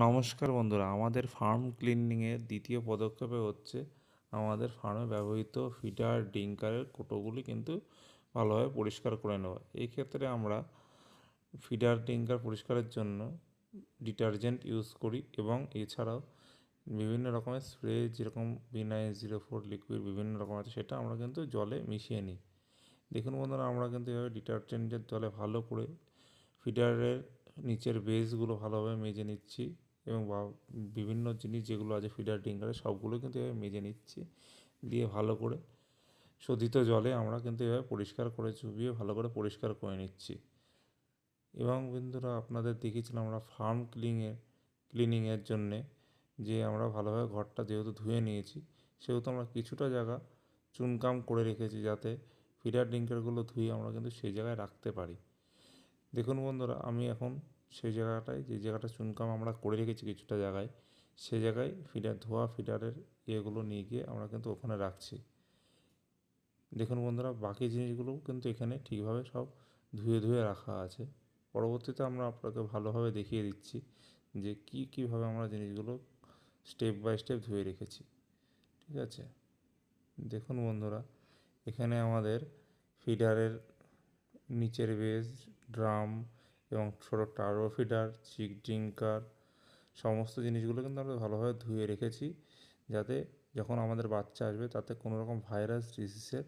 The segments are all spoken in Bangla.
নমস্কার বন্ধুরা, আমাদের ফার্ম ক্লিনিংয়ের দ্বিতীয় পদক্ষেপে হচ্ছে আমাদের ফার্মে ব্যবহৃত ফিডার ডিঙ্কারের কোটোগুলি কিন্তু ভালোভাবে পরিষ্কার করে নেওয়া। এই ক্ষেত্রে আমরা ফিডার ডিঙ্কার পরিষ্কারের জন্য ডিটারজেন্ট ইউজ করি এবং এছাড়াও বিভিন্ন রকমের স্প্রে, যেরকম B904 লিকুইড বিভিন্ন রকম আছে, সেটা আমরা কিন্তু জলে মিশিয়ে নিই। দেখুন বন্ধুরা, আমরা কিন্তু এভাবে ডিটারজেন্টের জলে ভালো করে ফিডারের নিচের বেসগুলো ভালোভাবে মেজে নিচ্ছি এবং বিভিন্ন জিনিস যেগুলো আছে ফিডার ডিঙ্কারে সবগুলো কিন্তু এভাবে মেজে নিচ্ছি, দিয়ে ভালো করে শোধিত জলে আমরা কিন্তু এভাবে পরিষ্কার করে চুবিয়ে ভালো করে পরিষ্কার করে নিচ্ছি। এবং বন্ধুরা, আপনাদের দেখিয়েছিলাম আমরা ফার্ম ক্লিনিংয়ের জন্যে যে আমরা ভালোভাবে ঘরটা যেহেতু ধুয়ে নিয়েছি, সেহেতু আমরা কিছুটা জায়গা চুনকাম করে রেখেছি, যাতে ফিডার ডিঙ্কারগুলো ধুয়ে আমরা কিন্তু সেই জায়গায় রাখতে পারি। দেখুন বন্ধুরা, আমি এখন সেই জায়গাটায়, যে জায়গাটা চুনকাম আমরা করে রেখেছি কিছুটা জায়গায়, সে জায়গায় ধোয়া ফিডারের ইয়েগুলো নিয়ে গিয়ে আমরা কিন্তু ওখানে রাখছি। দেখুন বন্ধুরা, বাকি জিনিসগুলোও কিন্তু এখানে ঠিকভাবে সব ধুয়ে ধুয়ে রাখা আছে। পরবর্তীতে আমরা আপনাকে ভালোভাবে দেখিয়ে দিচ্ছি যে কীভাবে আমরা জিনিসগুলো স্টেপ বাই স্টেপ ধুয়ে রেখেছি। ঠিক আছে, দেখুন বন্ধুরা, এখানে আমাদের ফিডারের নিচের বেস, ড্রাম এবং ছোটো টার্বো ফিডার, চিক ড্রিঙ্কার সমস্ত জিনিসগুলো কিন্তু আমরা ভালোভাবে ধুয়ে রেখেছি, যাতে যখন আমাদের বাচ্চা আসবে তাতে কোনো রকম ভাইরাস ডিজিজের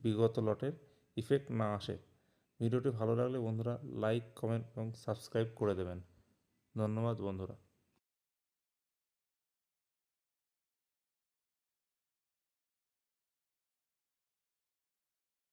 বিগত লটের ইফেক্ট না আসে। ভিডিওটি ভালো লাগলে বন্ধুরা লাইক, কমেন্ট এবং সাবস্ক্রাইব করে দেবেন। ধন্যবাদ বন্ধুরা।